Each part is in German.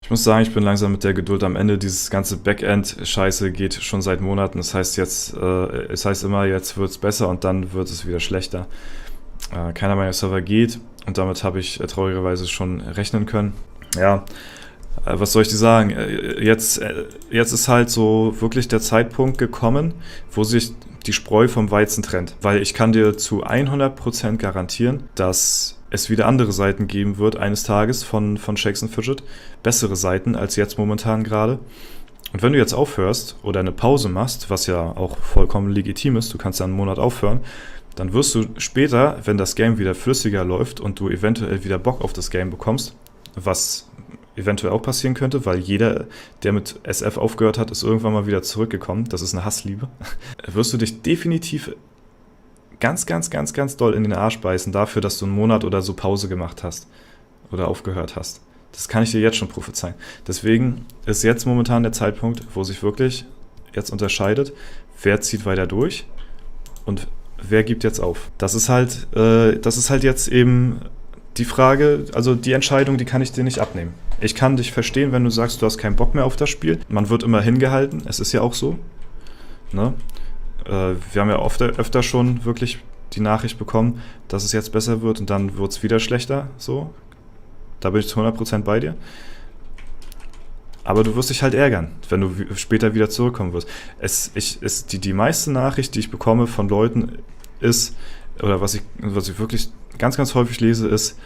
Ich muss sagen, ich bin langsam mit der Geduld am Ende. Dieses ganze Backend-Scheiße geht schon seit Monaten. Das heißt jetzt, es heißt immer, jetzt wird es besser und dann wird es wieder schlechter. Keiner meiner Server geht und damit habe ich traurigerweise schon rechnen können. Ja, was soll ich dir sagen? Jetzt ist halt so wirklich der Zeitpunkt gekommen, wo sich die Spreu vom Weizen trennt. Weil ich kann dir zu 100% garantieren, dass es wieder andere Seiten geben wird eines Tages von Shakes and Fidget. Bessere Seiten als jetzt momentan gerade. Und wenn du jetzt aufhörst oder eine Pause machst, was ja auch vollkommen legitim ist, du kannst ja einen Monat aufhören, dann wirst du später, wenn das Game wieder flüssiger läuft und du eventuell wieder Bock auf das Game bekommst, was eventuell auch passieren könnte, weil jeder, der mit SF aufgehört hat, ist irgendwann mal wieder zurückgekommen. Das ist eine Hassliebe. Wirst du dich definitiv ganz, ganz, ganz, ganz doll in den Arsch beißen dafür, dass du einen Monat oder so Pause gemacht hast oder aufgehört hast. Das kann ich dir jetzt schon prophezeien. Deswegen ist jetzt momentan der Zeitpunkt, wo sich wirklich jetzt unterscheidet, wer zieht weiter durch und wer gibt jetzt auf. Das ist halt jetzt eben die Frage, also die Entscheidung, die kann ich dir nicht abnehmen. Ich kann dich verstehen, wenn du sagst, du hast keinen Bock mehr auf das Spiel. Man wird immer hingehalten, es ist ja auch so. Ne? Wir haben ja öfter schon wirklich die Nachricht bekommen, dass es jetzt besser wird und dann wird es wieder schlechter. So. Da bin ich zu 100% bei dir. Aber du wirst dich halt ärgern, wenn du später wieder zurückkommen wirst. Die meiste Nachricht, die ich bekomme von Leuten ist, oder was ich wirklich ganz, ganz häufig lese, ist,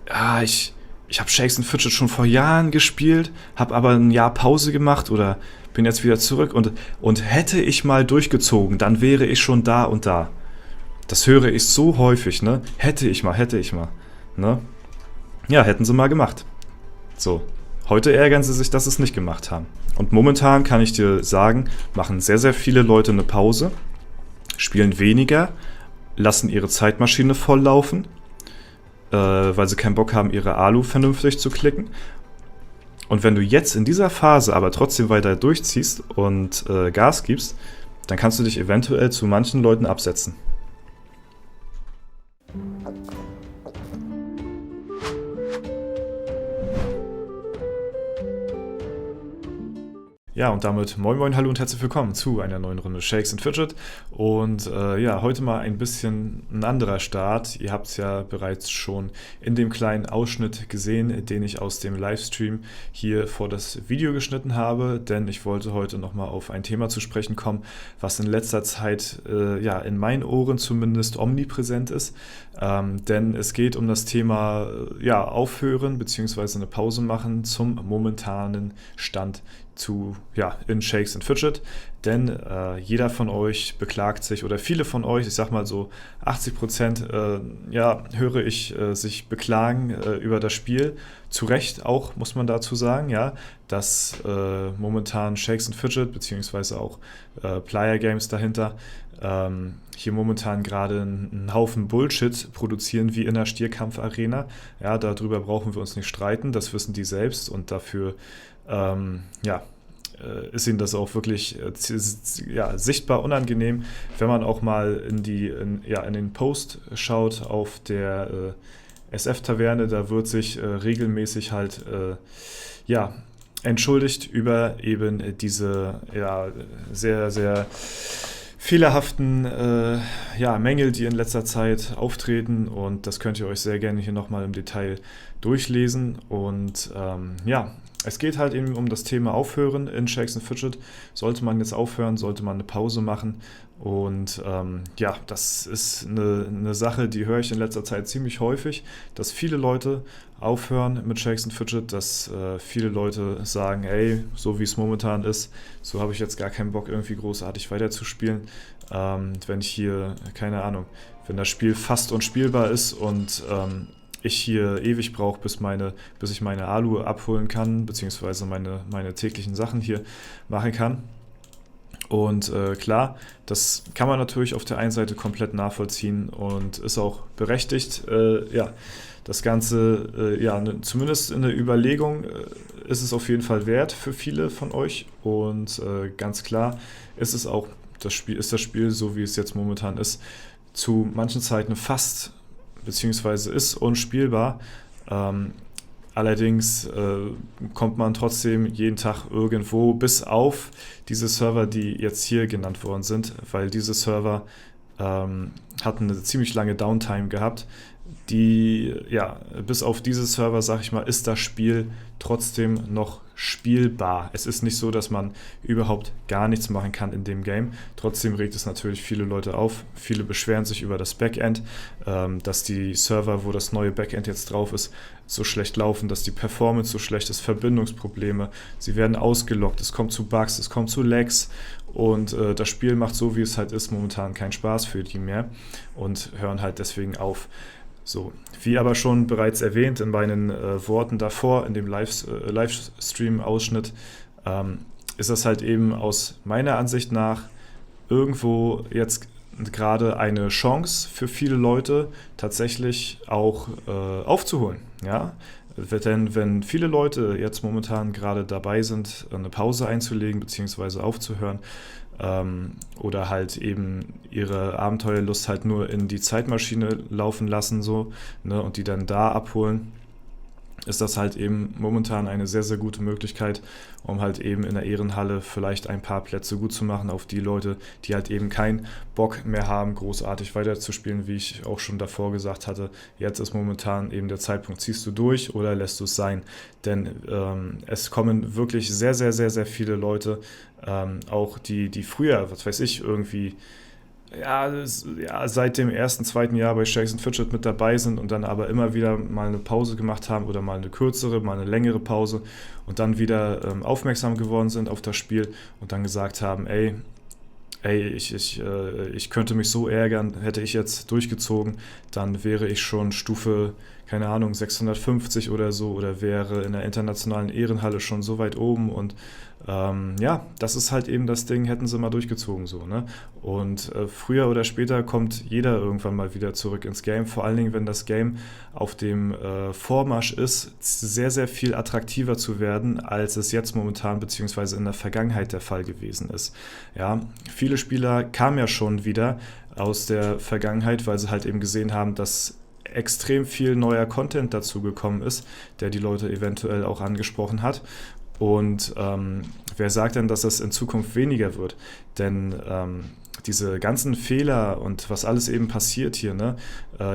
ich habe Shakes and Fidget schon vor Jahren gespielt, habe aber ein Jahr Pause gemacht oder bin jetzt wieder zurück und hätte ich mal durchgezogen, dann wäre ich schon da und da. Das höre ich so häufig, ne? Hätte ich mal, ne? Ja, hätten sie mal gemacht. So. Heute ärgern sie sich, dass sie es nicht gemacht haben. Und momentan kann ich dir sagen, machen sehr, sehr viele Leute eine Pause, spielen weniger, lassen ihre Zeitmaschine volllaufen, weil sie keinen Bock haben, ihre Alu vernünftig zu klicken. Und wenn du jetzt in dieser Phase aber trotzdem weiter durchziehst und Gas gibst, dann kannst du dich eventuell zu manchen Leuten absetzen. Ja, und damit moin moin, hallo und herzlich willkommen zu einer neuen Runde Shakes and Fidget. Und heute mal ein bisschen ein anderer Start. Ihr habt es ja bereits schon in dem kleinen Ausschnitt gesehen, den ich aus dem Livestream hier vor das Video geschnitten habe. Denn ich wollte heute nochmal auf ein Thema zu sprechen kommen, was in letzter Zeit, in meinen Ohren zumindest omnipräsent ist. Denn es geht um das Thema Aufhören bzw. eine Pause machen zum momentanen Stand in Shakes and Fidget, denn jeder von euch beklagt sich oder viele von euch, ich sag mal so 80%, höre ich sich beklagen über das Spiel. Zu Recht auch, muss man dazu sagen, ja, dass momentan Shakes and Fidget beziehungsweise auch Player Games dahinter hier momentan gerade einen Haufen Bullshit produzieren wie in der Stierkampf-Arena. Ja, darüber brauchen wir uns nicht streiten, das wissen die selbst und dafür ist ihnen das auch wirklich sichtbar unangenehm, wenn man auch mal in den Post schaut auf der SF-Taverne, da wird sich regelmäßig halt entschuldigt über eben diese sehr, sehr fehlerhaften Mängel, die in letzter Zeit auftreten, und das könnt ihr euch sehr gerne hier nochmal im Detail durchlesen. Und es geht halt eben um das Thema Aufhören in Shakes and Fidget. Sollte man jetzt aufhören, sollte man eine Pause machen? Und das ist eine Sache, die höre ich in letzter Zeit ziemlich häufig, dass viele Leute aufhören mit Shakes and Fidget, dass viele Leute sagen, ey, so wie es momentan ist, so habe ich jetzt gar keinen Bock, irgendwie großartig weiterzuspielen. Wenn ich hier, keine Ahnung, wenn das Spiel fast unspielbar ist und ich hier ewig brauche, bis ich meine Alu abholen kann, beziehungsweise meine täglichen Sachen hier machen kann. Und klar, das kann man natürlich auf der einen Seite komplett nachvollziehen und ist auch berechtigt. Das Ganze, zumindest in der Überlegung ist es auf jeden Fall wert für viele von euch. Und ganz klar ist es auch, das Spiel, so wie es jetzt momentan ist, zu manchen Zeiten fast beziehungsweise ist unspielbar. Allerdings kommt man trotzdem jeden Tag irgendwo, bis auf diese Server, die jetzt hier genannt worden sind, weil diese Server hatten eine ziemlich lange Downtime gehabt. Bis auf diese Server, sag ich mal, ist das Spiel trotzdem noch spielbar. Es ist nicht so, dass man überhaupt gar nichts machen kann in dem Game. Trotzdem regt es natürlich viele Leute auf. Viele beschweren sich über das Backend, dass die Server, wo das neue Backend jetzt drauf ist, so schlecht laufen, dass die Performance so schlecht ist, Verbindungsprobleme, sie werden ausgeloggt, es kommt zu Bugs, es kommt zu Lags und das Spiel macht so, wie es halt ist, momentan keinen Spaß für die mehr und hören halt deswegen auf. So, wie aber schon bereits erwähnt in meinen Worten davor, in dem Livestream-Ausschnitt, ist das halt eben aus meiner Ansicht nach irgendwo jetzt gerade eine Chance für viele Leute, tatsächlich auch aufzuholen. Ja? Denn wenn viele Leute jetzt momentan gerade dabei sind, eine Pause einzulegen bzw. aufzuhören, oder halt eben ihre Abenteuerlust halt nur in die Zeitmaschine laufen lassen so, ne, und die dann da abholen, ist das halt eben momentan eine sehr, sehr gute Möglichkeit, um halt eben in der Ehrenhalle vielleicht ein paar Plätze gut zu machen auf die Leute, die halt eben keinen Bock mehr haben, großartig weiterzuspielen, wie ich auch schon davor gesagt hatte. Jetzt ist momentan eben der Zeitpunkt, ziehst du durch oder lässt du es sein? Denn es kommen wirklich sehr, sehr, sehr, sehr viele Leute, auch die früher, was weiß ich, irgendwie seit dem ersten, zweiten Jahr bei Shakes & Fidget mit dabei sind und dann aber immer wieder mal eine Pause gemacht haben oder mal eine kürzere, mal eine längere Pause und dann wieder aufmerksam geworden sind auf das Spiel und dann gesagt haben, ich könnte mich so ärgern, hätte ich jetzt durchgezogen, dann wäre ich schon Stufe, keine Ahnung, 650 oder so oder wäre in der internationalen Ehrenhalle schon so weit oben und das ist halt eben das Ding, hätten sie mal durchgezogen so, ne? Und früher oder später kommt jeder irgendwann mal wieder zurück ins Game, vor allen Dingen, wenn das Game auf dem Vormarsch ist, sehr, sehr viel attraktiver zu werden, als es jetzt momentan bzw. in der Vergangenheit der Fall gewesen ist. Ja, viele Spieler kamen ja schon wieder aus der Vergangenheit, weil sie halt eben gesehen haben, dass extrem viel neuer Content dazu gekommen ist, der die Leute eventuell auch angesprochen hat. Und wer sagt denn, dass das in Zukunft weniger wird? Denn diese ganzen Fehler und was alles eben passiert hier, ne,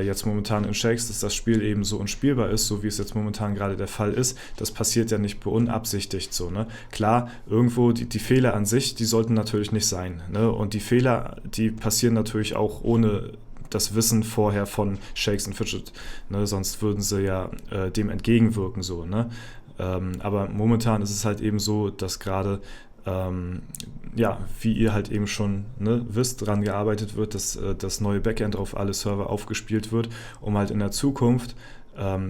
jetzt momentan in Shakes, dass das Spiel eben so unspielbar ist, so wie es jetzt momentan gerade der Fall ist, das passiert ja nicht unabsichtigt so, ne? Klar, irgendwo die Fehler an sich, die sollten natürlich nicht sein, ne? Und die Fehler, die passieren natürlich auch ohne das Wissen vorher von Shakes & Fidget, ne? Sonst würden sie ja dem entgegenwirken so, ne? Aber momentan ist es halt eben so, dass gerade, wie ihr halt eben schon wisst, daran gearbeitet wird, dass das neue Backend auf alle Server aufgespielt wird, um halt in der Zukunft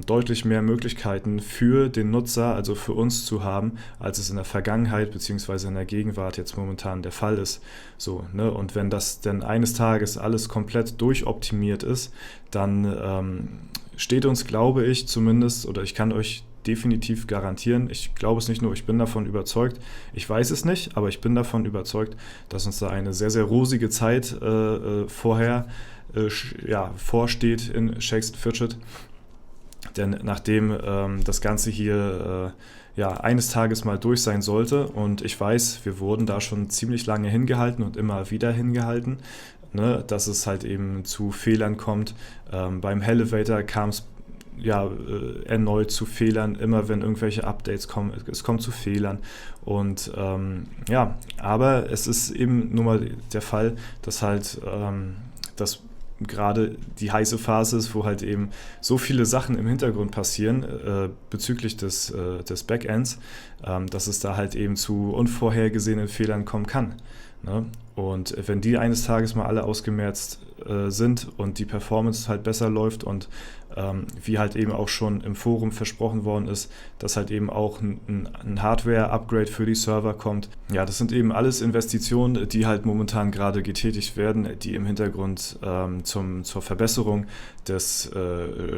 deutlich mehr Möglichkeiten für den Nutzer, also für uns zu haben, als es in der Vergangenheit bzw. in der Gegenwart jetzt momentan der Fall ist. So, ne? Und wenn das denn eines Tages alles komplett durchoptimiert ist, dann steht uns, glaube ich zumindest, oder ich kann euch definitiv garantieren, ich glaube es nicht nur, ich bin davon überzeugt, ich weiß es nicht, aber ich bin davon überzeugt, dass uns da eine sehr, sehr rosige Zeit vorsteht in Shakes & Fidget. Denn nachdem das Ganze hier eines Tages mal durch sein sollte und ich weiß, wir wurden da schon ziemlich lange hingehalten und immer wieder hingehalten, ne, dass es halt eben zu Fehlern kommt. Beim Elevator kam es erneut zu Fehlern, immer wenn irgendwelche Updates kommen, es kommt zu Fehlern und aber es ist eben nun mal der Fall, dass halt das gerade die heiße Phase ist, wo halt eben so viele Sachen im Hintergrund passieren bezüglich des Backends, dass es da halt eben zu unvorhergesehenen Fehlern kommen kann. Ne? Und wenn die eines Tages mal alle ausgemerzt sind und die Performance halt besser läuft und wie halt eben auch schon im Forum versprochen worden ist, dass halt eben auch ein Hardware-Upgrade für die Server kommt. Ja, das sind eben alles Investitionen, die halt momentan gerade getätigt werden, die im Hintergrund zur Verbesserung des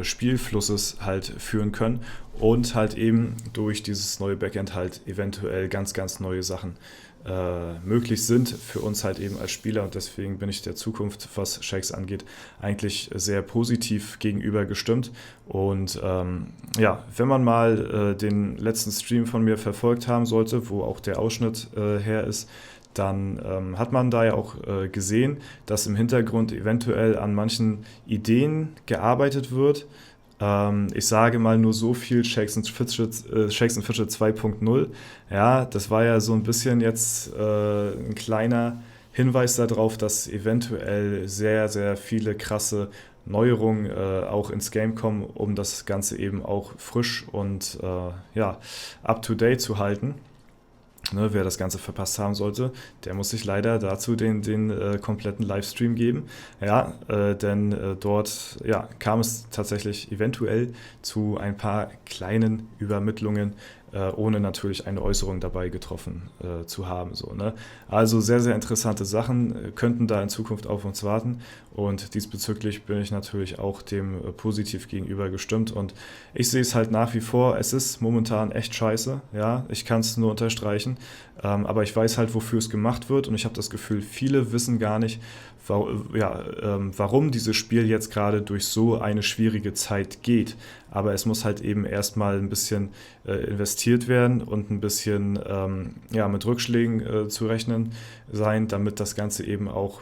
Spielflusses halt führen können und halt eben durch dieses neue Backend halt eventuell ganz, ganz neue Sachen möglich sind, für uns halt halt eben als Spieler und deswegen bin ich der Zukunft, was Shakes angeht, eigentlich sehr positiv gegenüber gestimmt. Und ja, wenn man mal den letzten Stream von mir verfolgt haben sollte, wo auch der Ausschnitt her ist, dann hat man da ja auch gesehen, dass im Hintergrund eventuell an manchen Ideen gearbeitet wird. Ich sage mal nur so viel, Shakes and Fidget 2.0. Ja, das war ja so ein bisschen jetzt ein kleiner Hinweis darauf, dass eventuell sehr, sehr viele krasse Neuerungen auch ins Game kommen, um das Ganze eben auch frisch und ja, up-to-date zu halten. Ne, wer das Ganze verpasst haben sollte, der muss sich leider dazu den kompletten Livestream geben. Ja, denn dort ja, kam es tatsächlich eventuell zu ein paar kleinen Übermittlungen, ohne natürlich eine Äußerung dabei getroffen zu haben. So, ne? Also sehr, sehr interessante Sachen könnten da in Zukunft auf uns warten und diesbezüglich bin ich natürlich auch dem positiv gegenüber gestimmt und ich sehe es halt nach wie vor, es ist momentan echt scheiße, ja, ich kann es nur unterstreichen, aber ich weiß halt, wofür es gemacht wird und ich habe das Gefühl, viele wissen gar nicht, warum dieses Spiel jetzt gerade durch so eine schwierige Zeit geht. Aber es muss halt eben erstmal ein bisschen investiert werden und ein bisschen ja, mit Rückschlägen zu rechnen sein, damit das Ganze eben auch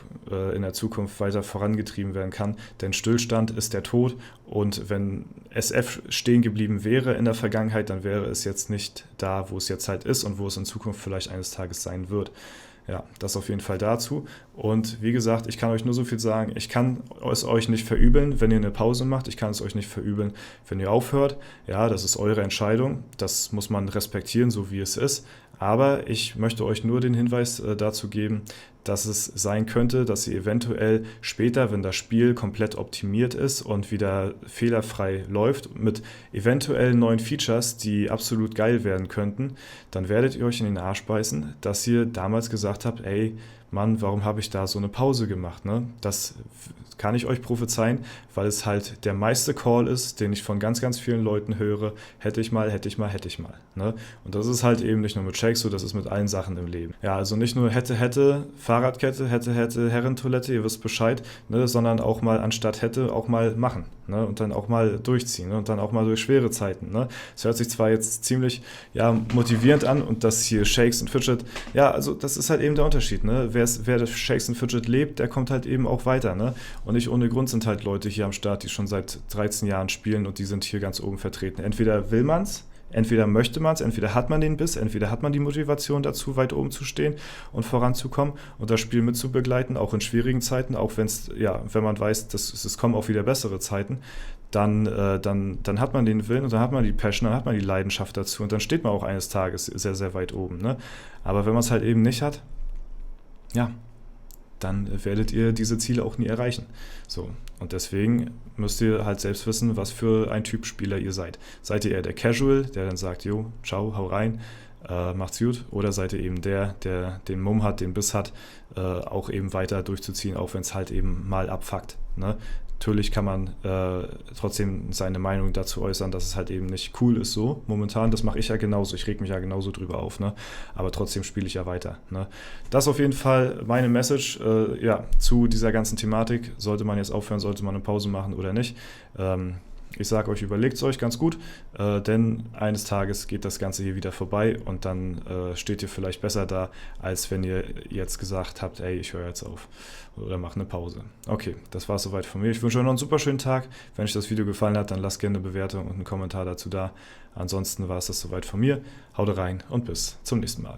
in der Zukunft weiter vorangetrieben werden kann. Denn Stillstand ist der Tod und wenn SF stehen geblieben wäre in der Vergangenheit, dann wäre es jetzt nicht da, wo es jetzt halt ist und wo es in Zukunft vielleicht eines Tages sein wird. Ja, das auf jeden Fall dazu. Und wie gesagt, ich kann euch nur so viel sagen, ich kann es euch nicht verübeln, wenn ihr eine Pause macht. Ich kann es euch nicht verübeln, wenn ihr aufhört. Ja, das ist eure Entscheidung. Das muss man respektieren, so wie es ist. Aber ich möchte euch nur den Hinweis dazu geben, dass es sein könnte, dass ihr eventuell später, wenn das Spiel komplett optimiert ist und wieder fehlerfrei läuft, mit eventuell neuen Features, die absolut geil werden könnten, dann werdet ihr euch in den Arsch beißen, dass ihr damals gesagt habt, ey, Mann, warum habe ich da so eine Pause gemacht? Ne? Das kann ich euch prophezeien, weil es halt der meiste Call ist, den ich von ganz, ganz vielen Leuten höre. Hätte ich mal, hätte ich mal, hätte ich mal. Ne? Und das ist halt eben nicht nur mit Shakes so, das ist mit allen Sachen im Leben. Ja, also nicht nur hätte, Fahrradkette, hätte, Herrentoilette, ihr wisst Bescheid, ne? Sondern auch mal anstatt hätte, auch mal machen. Ne? Und dann auch mal durchziehen, ne? Und dann auch mal durch schwere Zeiten. Ne? Das hört sich zwar jetzt ziemlich ja, motivierend an und das hier Shakes and Fidget, ja, also das ist halt eben der Unterschied. Ne? Wer das Shakes and Fidget lebt, der kommt halt eben auch weiter. Ne? Und nicht ohne Grund sind halt Leute hier am Start, die schon seit 13 Jahren spielen und die sind hier ganz oben vertreten. Entweder will man's, entweder möchte man es, entweder hat man den Biss, entweder hat man die Motivation dazu, weit oben zu stehen und voranzukommen und das Spiel mitzubegleiten, auch in schwierigen Zeiten, auch wenn man weiß, dass es kommen auch wieder bessere Zeiten, dann hat man den Willen und dann hat man die Passion, dann hat man die Leidenschaft dazu und dann steht man auch eines Tages sehr, sehr weit oben. Ne? Aber wenn man es halt eben nicht hat, ja, dann werdet ihr diese Ziele auch nie erreichen. So, und deswegen müsst ihr halt selbst wissen, was für ein Typ Spieler ihr seid. Seid ihr eher der Casual, der dann sagt, jo, ciao, hau rein, macht's gut, oder seid ihr eben der den Mumm hat, den Biss hat, auch eben weiter durchzuziehen, auch wenn es halt eben mal abfuckt. Ne? Natürlich kann man trotzdem seine Meinung dazu äußern, dass es halt eben nicht cool ist so momentan. Das mache ich ja genauso. Ich reg mich ja genauso drüber auf. Ne? Aber trotzdem spiele ich ja weiter. Ne? Das ist auf jeden Fall meine Message ja, zu dieser ganzen Thematik. Sollte man jetzt aufhören, sollte man eine Pause machen oder nicht? Ich sage euch, überlegt es euch ganz gut, denn eines Tages geht das Ganze hier wieder vorbei und dann steht ihr vielleicht besser da, als wenn ihr jetzt gesagt habt, ey, ich höre jetzt auf oder mache eine Pause. Okay, das war es soweit von mir. Ich wünsche euch noch einen super schönen Tag. Wenn euch das Video gefallen hat, dann lasst gerne eine Bewertung und einen Kommentar dazu da. Ansonsten war es das soweit von mir. Haut rein und bis zum nächsten Mal.